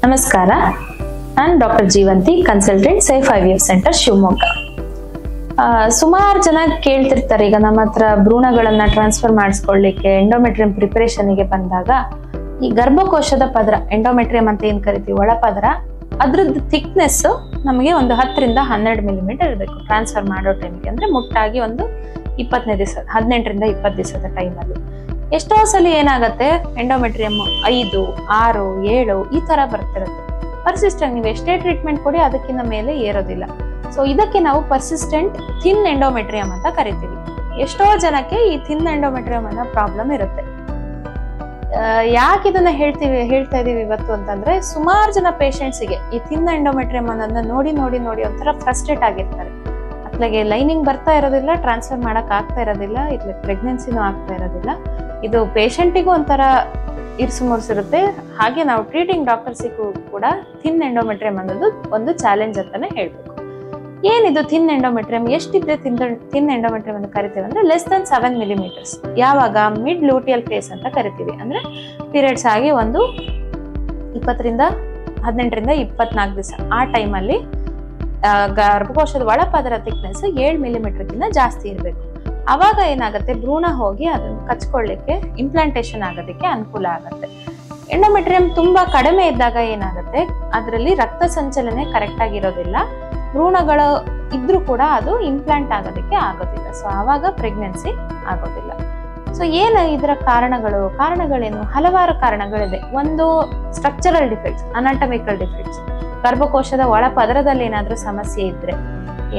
ನಮಸ್ಕಾರ, ನಾನು doctor Jeevanti, consultant safe IVF centre Shivamogga. ಸುಮಾರು ಜನ ಕೇಳ್ತಿರ್ತಾರೆ, ಈಗ ನಮ್ಮ ಹತ್ರ ಭ್ರೂಣಗಳನ್ನ ಟ್ರಾನ್ಸ್ಫರ್ ಮಾಡಿಸ್ಕೊಳ್ಳಿಕ್ಕೆ ಎಂಡೋಮೆಟ್ರಿಯಂ ಪ್ರಿಪರೇಷನ್ಗೆ ಬಂದಾಗ ಈ ಗರ್ಭಕೋಶದ ಪದರ, ಎಂಡೋಮೆಟ್ರಿಯಂ ಅಂತ ಏನ್ ಕರಿತೀವಿ, ಒಳಪದರ, ಅದ್ರದ್ದು ಥಿಕ್ನೆಸ್ ನಮಗೆ ಒಂದು 10 ರಿಂದ 12 ಮಿಲಿಮೀಟರ್ ಇರಬೇಕು ಟ್ರಾನ್ಸ್ಫರ್ ಮಾಡೋ ಟೈಮಿಗೆ. ಅಂದ್ರೆ ಮುಟ್ಟಾಗಿ ಒಂದು 18 ದಿವಸ, 18 ರಿಂದ 20 ದಿವಸದ ಟೈಮಲ್ಲಿ. ಎಷ್ಟೋ ಸಲ ಏನಾಗತ್ತೆ, ಎಂಡೋಮೆಟ್ರಿಯಂ 5, 6, 7 ಈ ತರ ಬರ್ತಿರುತ್ತೆ. ಪರ್ಸಿಸ್ಟೆಂಟ್ ನೀವು ಎಷ್ಟೇ ಟ್ರೀಟ್ಮೆಂಟ್ ಕೊಡಿ ಅದಕ್ಕಿಂತ ಮೇಲೆ ಏರೋದಿಲ್ಲ. ಸೊ ಇದಕ್ಕೆ ನಾವು ಪರ್ಸಿಸ್ಟೆಂಟ್ ಥಿನ್ ಎಂಡೋಮೆಟ್ರಿಯಂ ಅಂತ ಕರಿತೀವಿ. ಎಷ್ಟೋ ಜನಕ್ಕೆ ಈ ಥಿನ್ ಎಂಡೋಮೆಟ್ರಿಯಂ ಅನ್ನೋ ಪ್ರಾಬ್ಲಮ್ ಇರುತ್ತೆ. ಯಾಕೆ ಇದನ್ನ ಹೇಳ್ತಾ ಇದೀವಿ ಇವತ್ತು ಅಂತಂದ್ರೆ, ಸುಮಾರು ಜನ ಪೇಷಂಟ್ಸ್ಗೆ ಈ ಥಿನ್ ಎಂಡೋಮೆಟ್ರಿಯಂ ಅನ್ನೋದನ್ನ ನೋಡಿ ಒಂಥರ ಫ್ರಸ್ಟ್ರೇಟ್ ಆಗಿರ್ತಾರೆ. ಅತ್ಲಾಗೆ ಲೈನಿಂಗ್ ಬರ್ತಾ ಇರೋದಿಲ್ಲ, ಟ್ರಾನ್ಸ್ಫರ್ ಮಾಡಕ್ ಆಗ್ತಾ ಇರೋದಿಲ್ಲ, ಇತ್ಲ ಪ್ರೆಗ್ನೆನ್ಸಿನೂ ಆಗ್ತಾ ಇರೋದಿಲ್ಲ. ಇದು ಪೇಷಂಟಿಗೂ ಒಂಥರ ಇರಿಸುಮುರಿಸಿರುತ್ತೆ. ಹಾಗೆ ನಾವು ಟ್ರೀಟಿಂಗ್ ಡಾಕ್ಟರ್ಸಿಗೂ ಕೂಡ ಥಿನ್ ಎಂಡೋಮೆಟ್ರಿಯಂ ಅನ್ನೋದು ಒಂದು ಚಾಲೆಂಜ್ ಅಂತಾನೆ ಹೇಳ್ಬೇಕು. ಏನಿದು ಥಿನ್ ಎಂಡೋಮೆಟ್ರಿಯಂ? ಎಷ್ಟಿದ್ರೆ ಥಿನ್ ಎಂಡೋಮೆಟ್ರಿಯಂ ಅಂತ ಕರಿತೀವಿ ಅಂದ್ರೆ ಲೆಸ್ ದನ್ 7 ಮಿಲಿಮೀಟರ್ಸ್. ಯಾವಾಗ? ಮಿಡ್ ಲೂಟಿಯಲ್ ಫೇಸ್ ಅಂತ ಕರಿತೀವಿ. ಅಂದ್ರೆ ಪೀರಿಯಡ್ಸ್ ಆಗಿ ಒಂದು 18 ರಿಂದ 24 ದಿವಸ ಆ ಟೈಮಲ್ಲಿ ಗರ್ಭಕೋಶದ ಒಳಪದರ ಥಿಕ್ನೆಸ್ 7 ಮಿಲಿಮೀಟರ್ಗಿಂತ ಜಾಸ್ತಿ ಇರಬೇಕು. ಅವಾಗ ಏನಾಗುತ್ತೆ, ಭ್ರೂಣ ಹೋಗಿ ಅದನ್ನು ಕಚ್ಕೊಳ್ಳಿಕ್ಕೆ, ಇಂಪ್ಲಾಂಟೇಶನ್ ಆಗೋದಕ್ಕೆ ಅನುಕೂಲ ಆಗುತ್ತೆ. ಎಂಡೋಮೆಟ್ರಿಯಂ ತುಂಬಾ ಕಡಿಮೆ ಇದ್ದಾಗ ಏನಾಗುತ್ತೆ, ಅದರಲ್ಲಿ ರಕ್ತ ಸಂಚಲನೆ ಕರೆಕ್ಟ್ ಆಗಿರೋದಿಲ್ಲ, ಭ್ರೂಣಗಳು ಇದ್ರೂ ಕೂಡ ಅದು ಇಂಪ್ಲಾಂಟ್ ಆಗೋದಕ್ಕೆ ಆಗೋದಿಲ್ಲ. ಸೊ ಆವಾಗ ಪ್ರೆಗ್ನೆನ್ಸಿ ಆಗೋದಿಲ್ಲ. ಸೊ ಏನು ಇದರ ಕಾರಣಗಳೇನು? ಹಲವಾರು ಕಾರಣಗಳಿದೆ. ಒಂದು ಸ್ಟ್ರಕ್ಚರಲ್ ಡಿಫೆಕ್ಟ್ಸ್, ಅನಾಟಮಿಕಲ್ ಡಿಫೆಕ್ಟ್ಸ್. ಗರ್ಭಕೋಶದ ಒಳ ಪದರದಲ್ಲಿ ಏನಾದ್ರೂ ಸಮಸ್ಯೆ ಇದ್ರೆ,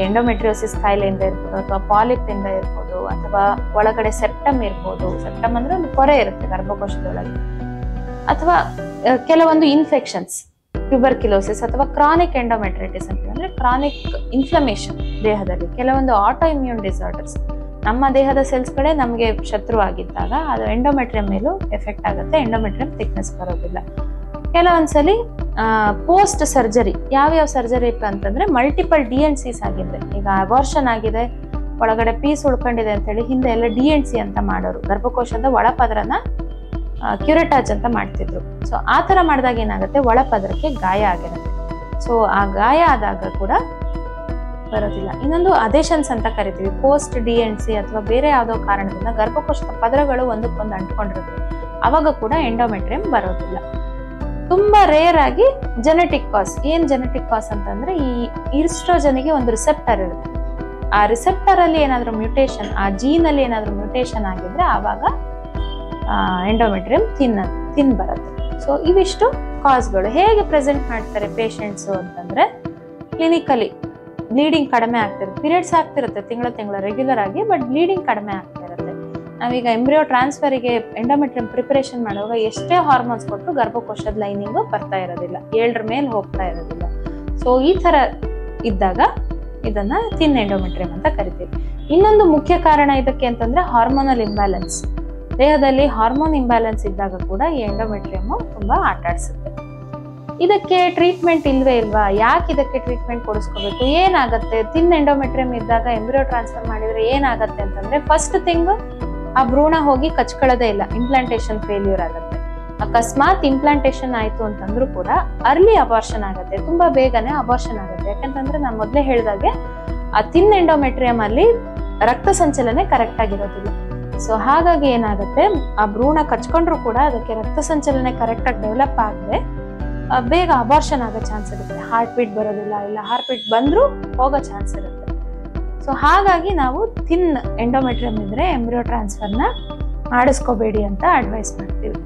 ಎಂಡೋಮೆಟ್ರಿಯೋಸಿಸ್ ಕಾಯಿಲೆಯಿಂದ ಇರ್ಬೋದು, ಅಥವಾ ಪಾಲಿಪ್ ಇಂದ ಇರ್ಬೋದು, ಅಥವಾ ಒಳಗಡೆ ಸೆಪ್ಟಮ್ ಇರ್ಬೋದು. ಸೆಪ್ಟಮ್ ಅಂದ್ರೆ ಒಂದು ಪೊರೆ ಇರುತ್ತೆ ಗರ್ಭಕೋಶದೊಳಗೆ. ಅಥವಾ ಕೆಲವೊಂದು ಇನ್ಫೆಕ್ಷನ್ಸ್, ಟ್ಯೂಬರ್ಕ್ಯುಲೋಸಿಸ್ ಅಥವಾ ಕ್ರಾನಿಕ್ ಎಂಡೋಮೆಟ್ರೈಟಿಸ್ ಅಂತ ಅಂದ್ರೆ ಕ್ರಾನಿಕ್ ಇನ್ಫ್ಲಮೇಷನ್ ದೇಹದಲ್ಲಿ. ಕೆಲವೊಂದು ಆಟೋ ಇಮ್ಯೂನ್ ಡಿಸಾರ್ಡರ್ಸ್, ನಮ್ಮ ದೇಹದ ಸೆಲ್ಸ್ಗಳೇ ನಮಗೆ ಶತ್ರು ಆಗಿದ್ದಾಗ ಅದು ಎಂಡೋಮೆಟ್ರಿಯಂ ಮೇಲೂ ಎಫೆಕ್ಟ್ ಆಗುತ್ತೆ, ಎಂಡೋಮೆಟ್ರಿಯಂ ಥಿಕ್ನೆಸ್ ಬರೋದಿಲ್ಲ. ಕೆಲವೊಂದ್ಸಲಿ ಪೋಸ್ಟ್ ಸರ್ಜರಿ, ಯಾವ್ಯಾವ ಸರ್ಜರಿ ಅಂತಂದ್ರೆ ಮಲ್ಟಿಪಲ್ DNCs ಆಗಿದೆ. ಈಗ ಅಬಾರ್ಷನ್ ಆಗಿದೆ, ಒಳಗಡೆ ಪೀಸ್ ಉಳ್ಕೊಂಡಿದೆ ಅಂತ ಹೇಳಿ ಹಿಂದೆ ಎಲ್ಲ DNC ಅಂತ ಮಾಡೋರು, ಗರ್ಭಕೋಶದ ಒಳಪದರನ ಕ್ಯೂರೆಟಾಜ್ ಅಂತ ಮಾಡ್ತಿದ್ರು. ಸೊ ಆ ತರ ಮಾಡಿದಾಗ ಏನಾಗುತ್ತೆ, ಒಳಪದರಕ್ಕೆ ಗಾಯ ಆಗಿರುತ್ತೆ. ಸೊ ಆ ಗಾಯ ಆದಾಗ ಕೂಡ ಬರೋದಿಲ್ಲ. ಇನ್ನೊಂದು ಅದೇಷನ್ಸ್ ಅಂತ ಕರಿತೀವಿ. ಪೋಸ್ಟ್ DNC ಅಥವಾ ಬೇರೆ ಯಾವ್ದೋ ಕಾರಣದಿಂದ ಗರ್ಭಕೋಶದ ಪದರಗಳು ಒಂದಕ್ಕೊಂದು ಅಂಟ್ಕೊಂಡಿರುತ್ತೆ, ಅವಾಗ ಕೂಡ ಎಂಡೋಮೆಟ್ರಿಯಂ ಬರೋದಿಲ್ಲ. ತುಂಬಾ ರೇರ್ ಆಗಿ ಜೆನೆಟಿಕ್ ಕಾಸ್. ಏನ್ ಜೆನೆಟಿಕ್ ಕಾಸ್ ಅಂತಂದ್ರೆ, ಈ ಈಸ್ಟ್ರೋಜನ್ಗೆ ಒಂದು ರಿಸೆಪ್ಟರ್ ಇರುತ್ತೆ. ಆ ರಿಸೆಪ್ಟರ್ ಅಲ್ಲಿ ಏನಾದ್ರೂ ಮ್ಯೂಟೇಶನ್, ಆ ಜೀನ್ ಅಲ್ಲಿ ಏನಾದ್ರೂ ಮ್ಯೂಟೇಶನ್ ಆಗಿದ್ರೆ ಆವಾಗ ಎಂಡೋಮೆಟ್ರಿಯಂ ಥಿನ್ ಬರುತ್ತೆ. ಸೊ ಇವಿಷ್ಟು ಕಾಸ್ಗಳು. ಹೇಗೆ ಪ್ರೆಸೆಂಟ್ ಮಾಡ್ತಾರೆ ಪೇಷಂಟ್ಸ್ ಅಂತಂದ್ರೆ, ಕ್ಲಿನಿಕಲಿ ಬ್ಲೀಡಿಂಗ್ ಕಡಿಮೆ ಆಗ್ತಿರುತ್ತೆ, ಪೀರಿಯಡ್ಸ್ ಆಗ್ತಿರುತ್ತೆ ತಿಂಗಳ ರೆಗ್ಯುಲರ್ ಆಗಿ, ಬಟ್ ಬ್ಲೀಡಿಂಗ್ ಕಡಿಮೆ ಆಗ್ತಾ ಇರುತ್ತೆ. ನಾವೀಗ ಎಂಬ್ರಿಯೋ ಟ್ರಾನ್ಸ್ಫರ್ಗೆ ಎಂಡೋಮೆಟ್ರಿಯಂ ಪ್ರಿಪರೇಷನ್ ಮಾಡುವಾಗ ಎಷ್ಟೇ ಹಾರ್ಮೋನ್ಸ್ ಕೊಟ್ಟರು ಗರ್ಭಕೋಶದ ಲೈನಿಂಗು ಬರ್ತಾ ಇರೋದಿಲ್ಲ, 7ರ ಮೇಲೆ ಹೋಗ್ತಾ ಇರೋದಿಲ್ಲ. ಸೊ ಈ ತರ ಇದ್ದಾಗ ಇದನ್ನ ಥಿನ್ ಎಂಡೋಮೆಟ್ರಿಯಂ ಅಂತ ಕರಿತೀವಿ. ಇನ್ನೊಂದು ಮುಖ್ಯ ಕಾರಣ ಇದಕ್ಕೆ ಅಂತಂದ್ರೆ ಹಾರ್ಮೋನಲ್ ಇಂಬ್ಯಾಲೆನ್ಸ್. ದೇಹದಲ್ಲಿ ಹಾರ್ಮೋನ್ ಇಂಬ್ಯಾಲೆನ್ಸ್ ಇದ್ದಾಗ ಕೂಡ ಈ ಎಂಡೋಮೆಟ್ರಿಯಂ ತುಂಬಾ ಆಟ ಆಡಿಸುತ್ತೆ. ಇದಕ್ಕೆ ಟ್ರೀಟ್ಮೆಂಟ್ ಇಲ್ವಾ? ಯಾಕೆ ಇದಕ್ಕೆ ಟ್ರೀಟ್ಮೆಂಟ್ ಕೊಡಿಸ್ಕೋಬೇಕು? ಏನಾಗುತ್ತೆ ಥಿನ್ ಎಂಡೋಮೆಟ್ರಿಯಂ ಇದ್ದಾಗ? ಎಂಬ್ರಿಯೋ ಟ್ರಾನ್ಸ್ಫರ್ ಮಾಡಿದ್ರೆ ಏನಾಗುತ್ತೆ ಅಂತಂದ್ರೆ, ಫಸ್ಟ್ ಥಿಂಗ್, ಆ ಭ್ರೂಣ ಹೋಗಿ ಕಚ್ಕೊಳ್ಳೋದೇ ಇಲ್ಲ, ಇಂಪ್ಲಾಂಟೇಶನ್ ಫೇಲ್ಯೂರ್ ಆಗುತ್ತೆ. ಅಕಸ್ಮಾತ್ ಇಂಪ್ಲಾಂಟೇಶನ್ ಆಯ್ತು ಅಂತಂದ್ರೂ ಕೂಡ ಅರ್ಲಿ ಅಬಾರ್ಷನ್ ಆಗುತ್ತೆ, ತುಂಬಾ ಬೇಗನೆ ಅಬಾರ್ಷನ್ ಆಗುತ್ತೆ. ಯಾಕಂತಂದ್ರೆ ನಾನು ಮೊದಲೇ ಹೇಳಿದಾಗೆ ಆ ಥಿನ್ ಎಂಡೋಮೆಟ್ರಿಯಂ ಅಲ್ಲಿ ರಕ್ತ ಸಂಚಲನೆ ಕರೆಕ್ಟ್ ಆಗಿರೋದಿಲ್ಲ. ಸೊ ಹಾಗಾಗಿ ಏನಾಗುತ್ತೆ, ಆ ಭ್ರೂಣ ಕಚ್ಕೊಂಡ್ರು ಕೂಡ ಅದಕ್ಕೆ ರಕ್ತ ಸಂಚಲನೆ ಕರೆಕ್ಟ್ ಆಗಿ ಡೆವಲಪ್ ಆಗದೆ ಬೇಗ ಅಬಾರ್ಷನ್ ಆಗೋ ಚಾನ್ಸ್ ಇರುತ್ತೆ. ಹಾರ್ಟ್ ಬೀಟ್ ಬರೋದಿಲ್ಲ, ಇಲ್ಲ ಹಾರ್ಟ್ ಬೀಟ್ ಬಂದ್ರೂ ಹೋಗೋ ಚಾನ್ಸ್ ಇರುತ್ತೆ. ಸೊ ಹಾಗಾಗಿ ನಾವು ಥಿನ್ ಎಂಡೋಮೆಟ್ರಿಯಂ ಇದ್ರೆ ಎಂಬ್ರಿಯೋ ಟ್ರಾನ್ಸ್ಫರ್ನ ಮಾಡಿಸ್ಕೋಬೇಡಿ ಅಂತ ಅಡ್ವೈಸ್ ಮಾಡ್ತೀವಿ.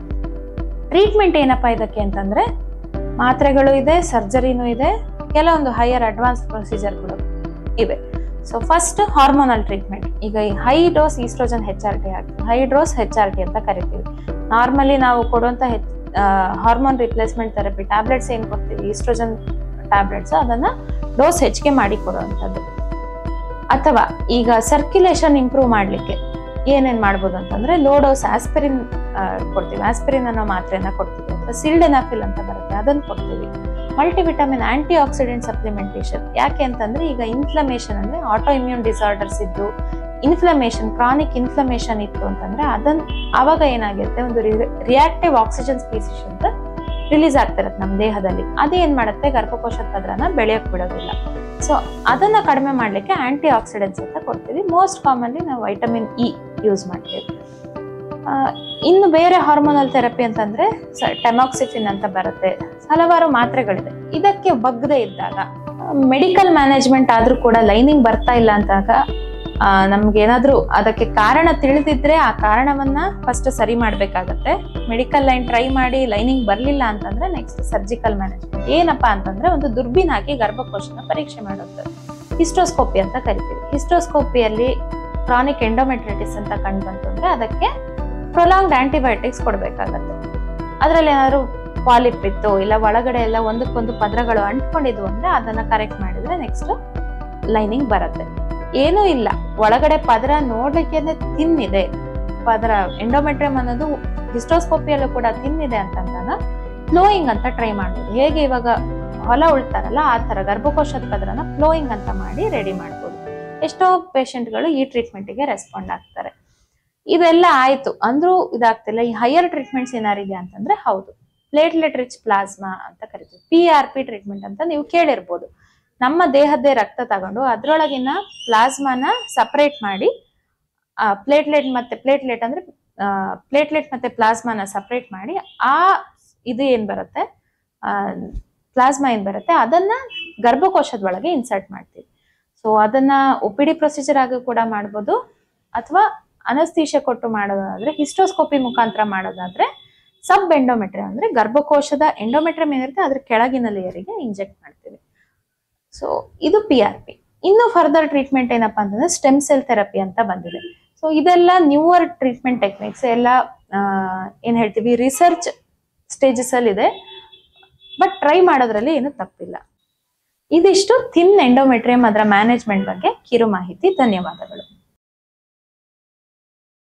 ಟ್ರೀಟ್ಮೆಂಟ್ ಏನಪ್ಪಾ ಇದಕ್ಕೆ ಅಂತಂದ್ರೆ, ಮಾತ್ರೆಗಳು ಇದೆ, ಸರ್ಜರಿನೂ ಇದೆ, ಕೆಲವೊಂದು ಹೈಯರ್ ಅಡ್ವಾನ್ಸ್ ಪ್ರೊಸೀಜರ್ಗಳು ಇವೆ. So first hormonal treatment. ಈಗ ಹೈ ಡೋಸ್ ಈಸ್ಟ್ರೋಜನ್ HRT ಆಗ್ತದೆ, ಹೈ ಡೋಸ್ HRT ಅಂತ ಕರಿತೀವಿ. ನಾರ್ಮಲಿ ನಾವು ಕೊಡುವಂತ ಹಾರ್ಮೋನ್ ರಿಪ್ಲೇಸ್ಮೆಂಟ್ ಥೆರಪಿ ಟ್ಯಾಬ್ಲೆಟ್ಸ್ ಏನ್ ಕೊಡ್ತೀವಿ, ಈಸ್ಟ್ರೋಜನ್ ಟ್ಯಾಬ್ಲೆಟ್ಸ್, ಅದನ್ನ ಡೋಸ್ ಹೆಚ್ಚಿಗೆ ಮಾಡಿ ಕೊಡುವಂಥದ್ದು. ಅಥವಾ ಈಗ ಸರ್ಕ್ಯುಲೇಷನ್ ಇಂಪ್ರೂವ್ ಮಾಡ್ಲಿಕ್ಕೆ ಏನೇನ್ ಮಾಡ್ಬೋದು ಅಂತಂದ್ರೆ, ಲೋ ಡೋಸ್ ಆಸ್ಪಿರಿನ್ ಕೊಡ್ತೀವಿ, ಆಸ್ಪಿರಿನ್ ಅನ್ನೋ ಮಾತ್ರೆಯನ್ನ ಕೊಡ್ತೀವಿ, ಅಥವಾ ಸಿಲ್ಡೆನಾಫಿಲ್ ಅಂತ ಬರುತ್ತೆ ಅದನ್ನ ಕೊಡ್ತೀವಿ. Multivitamin antioxidant supplementation. ಯಾಕೆ ಅಂತಂದ್ರೆ, ಈಗ ಇನ್ಫ್ಲಮೇಷನ್ ಅಂದ್ರೆ ಆಟೋ ಇಮ್ಯೂನ್ ಡಿಸಾರ್ಡರ್ಸ್ ಇದ್ದು ಇನ್ಫ್ಲಮೇಷನ್, ಕ್ರಾನಿಕ್ ಇನ್ಫ್ಲಮೇಷನ್ ಇತ್ತು ಅಂತಂದ್ರೆ ಅವಾಗ ಏನಾಗುತ್ತೆ, ಒಂದು ರಿಯಾಕ್ಟಿವ್ ಆಕ್ಸಿಜನ್ ಸ್ಪೀಸಿಸ್ ಅಂತ ರಿಲೀಸ್ ಆಗ್ತಿರತ್ತೆ ನಮ್ಮ ದೇಹದಲ್ಲಿ. ಅದೇನ್ ಮಾಡುತ್ತೆ, ಗರ್ಭಕೋಶದ ಪದರನ ಬೆಳೆಯಕ್ ಬಿಡೋದಿಲ್ಲ. ಸೊ ಅದನ್ನ ಕಡಿಮೆ ಮಾಡ್ಲಿಕ್ಕೆ ಆಂಟಿ ಆಕ್ಸಿಡೆಂಟ್ಸ್ ಅಂತ ಕೊಡ್ತೀವಿ. ಮೋಸ್ಟ್ ಕಾಮನ್ಲಿ ನಾವು ವೈಟಮಿನ್ ಇ ಯೂಸ್ ಮಾಡ್ತೀವಿ. ಇನ್ನು ಬೇರೆ ಹಾರ್ಮೋನಲ್ ಥೆರಪಿ ಅಂತಂದ್ರೆ ಟೆಮಾಕ್ಸಿಫಿನ್ ಅಂತ ಬರುತ್ತೆ, ಹಲವಾರು ಮಾತ್ರೆಗಳಿದೆ. ಇದಕ್ಕೆ ಬಗ್ಗದೆ ಇದ್ದಾಗ ಮೆಡಿಕಲ್ ಮ್ಯಾನೇಜ್ಮೆಂಟ್ ಆದ್ರೂ ಕೂಡ ಲೈನಿಂಗ್ ಬರ್ತಾ ಇಲ್ಲ ಅಂತಾಗ ನಮ್ಗೆ ಏನಾದ್ರೂ ಅದಕ್ಕೆ ಕಾರಣ ತಿಳಿದಿದ್ರೆ ಆ ಕಾರಣವನ್ನ ಫಸ್ಟ್ ಸರಿ ಮಾಡ್ಬೇಕಾಗತ್ತೆ. ಮೆಡಿಕಲ್ ಲೈನ್ ಟ್ರೈ ಮಾಡಿ ಲೈನಿಂಗ್ ಬರ್ಲಿಲ್ಲ ಅಂತಂದ್ರೆ ನೆಕ್ಸ್ಟ್ ಸರ್ಜಿಕಲ್ ಮ್ಯಾನೇಜ್ಮೆಂಟ್. ಏನಪ್ಪಾ ಅಂತಂದ್ರೆ ಒಂದು ದುರ್ಬೀನ್ ಹಾಕಿ ಗರ್ಭಕೋಶನ ಪರೀಕ್ಷೆ ಮಾಡೋದು, ಹಿಸ್ಟೋಸ್ಕೋಪಿ ಅಂತ ಕರಿತೀವಿ. ಹಿಸ್ಟೋಸ್ಕೋಪಿಯಲ್ಲಿ ಕ್ರಾನಿಕ್ ಎಂಡೋಮೆಟ್ರೈಟಿಸ್ ಅಂತ ಕಂಡು ಬಂತು ಅಂದ್ರೆ ಅದಕ್ಕೆ ಪ್ರೊಲಾಂಗ್ಡ್ ಆಂಟಿಬಯೋಟಿಕ್ಸ್ ಕೊಡ್ಬೇಕಾಗತ್ತೆ. ಅದ್ರಲ್ಲಿ ಏನಾದ್ರು ಪಾಲಿಪ್ ಇತ್ತು, ಇಲ್ಲ ಒಳಗಡೆ ಎಲ್ಲ ಒಂದಕ್ಕೊಂದು ಪದರಗಳು ಅಂಟ್ಕೊಂಡಿದ್ವು ಅಂದ್ರೆ ಅದನ್ನ ಕರೆಕ್ಟ್ ಮಾಡಿದ್ರೆ ನೆಕ್ಸ್ಟ್ ಲೈನಿಂಗ್ ಬರುತ್ತೆ. ಏನೂ ಇಲ್ಲ, ಒಳಗಡೆ ಪದರ ನೋಡ್ಲಿಕ್ಕೆ ತಿನ್ನಿದೆ, ಪದರ ಎಂಡೋಮೆಟ್ರಿಯಂ ಅನ್ನೋದು ಹಿಸ್ಟೋಸ್ಕೋಪಿಯಲ್ಲೂ ಕೂಡ ತಿನ್ನಿದೆ ಅಂತಂದಾಗ ಫ್ಲೋಯಿಂಗ್ ಅಂತ ಟ್ರೈ ಮಾಡ್ಬೋದು. ಹೇಗೆ ಇವಾಗ ಹೊಲ ಉಳ್ತಾರಲ್ಲ ಆ ತರ ಗರ್ಭಕೋಶದ ಪದರನ ಫ್ಲೋಯಿಂಗ್ ಅಂತ ಮಾಡಿ ರೆಡಿ ಮಾಡ್ಬೋದು. ಎಷ್ಟೋ ಪೇಷಂಟ್ಗಳು ಈ ಟ್ರೀಟ್ಮೆಂಟ್ಗೆ ರೆಸ್ಪಾಂಡ್ ಆಗ್ತಾರೆ. ಇದೆಲ್ಲ ಆಯ್ತು ಅಂದ್ರೂ ಇದಾಗ್ತಿಲ್ಲ, ಈ ಹೈಯರ್ ಟ್ರೀಟ್ಮೆಂಟ್ಸ್ ಏನಾರಿದೆ ಅಂತಂದ್ರೆ ಹೌದು, ಪ್ಲೇಟ್ಲೆಟ್ ರಿಚ್ ಪ್ಲಾಸ್ಮಾ ಅಂತ ಕರಿತೀವಿ. PRP ಟ್ರೀಟ್ಮೆಂಟ್ ಅಂತ ನೀವು ಕೇಳಿರ್ಬೋದು. ನಮ್ಮ ದೇಹದ್ದೇ ರಕ್ತ ತಗೊಂಡು ಅದ್ರೊಳಗಿನ ಪ್ಲಾಸ್ಮಾನ ಸಪರೇಟ್ ಮಾಡಿ ಪ್ಲೇಟ್ಲೆಟ್ ಮತ್ತೆ ಪ್ಲಾಸ್ಮಾನ ಸಪರೇಟ್ ಮಾಡಿ ಆ ಇದು ಏನ್ ಬರುತ್ತೆ, ಪ್ಲಾಸ್ಮಾ ಏನ್ ಬರುತ್ತೆ ಅದನ್ನ ಗರ್ಭಕೋಶದ ಒಳಗೆ ಇನ್ಸರ್ಟ್ ಮಾಡ್ತೀವಿ. ಸೊ ಅದನ್ನ OPD ಪ್ರೊಸೀಜರ್ ಆಗಿ ಕೂಡ ಮಾಡ್ಬೋದು, ಅಥವಾ ಅನಸ್ತೀಶಿಯಾ ಕೊಟ್ಟು ಮಾಡೋದಾದ್ರೆ, ಹಿಸ್ಟೋಸ್ಕೋಪಿ ಮುಖಾಂತರ ಮಾಡೋದಾದ್ರೆ ಸಬ್ ಎಂಡೋಮೆಟ್ರಿಯಂ ಅಂದ್ರೆ ಗರ್ಭಕೋಶದ ಎಂಡೋಮೆಟ್ರಿಯಂ ಏನಿರುತ್ತೆ ಅದ್ರ ಕೆಳಗಿನ ಲೇಯರಿಗೆ ಇಂಜೆಕ್ಟ್ ಮಾಡ್ತೀವಿ. ಸೊ ಇದು PRP. ಇನ್ನು ಫರ್ದರ್ ಟ್ರೀಟ್ಮೆಂಟ್ ಏನಪ್ಪಾ ಅಂತಂದ್ರೆ ಸ್ಟೆಮ್ ಸೆಲ್ ಥೆರಪಿ ಅಂತ ಬಂದಿದೆ. ಸೊ ಇದೆಲ್ಲ ನ್ಯೂವರ್ ಟ್ರೀಟ್ಮೆಂಟ್ ಟೆಕ್ನಿಕ್ಸ್, ಎಲ್ಲ ಏನ್ ಹೇಳ್ತೀವಿ ರಿಸರ್ಚ್ ಸ್ಟೇಜಸ್ ಅಲ್ಲಿ ಇದೆ, ಬಟ್ ಟ್ರೈ ಮಾಡೋದ್ರಲ್ಲಿ ಏನು ತಪ್ಪಿಲ್ಲ. ಇದಿಷ್ಟು ಥಿನ್ ಎಂಡೋಮೆಟ್ರಿಯಂ ಅದರ ಮ್ಯಾನೇಜ್ಮೆಂಟ್ ಬಗ್ಗೆ ಕಿರು ಮಾಹಿತಿ. ಧನ್ಯವಾದಗಳು.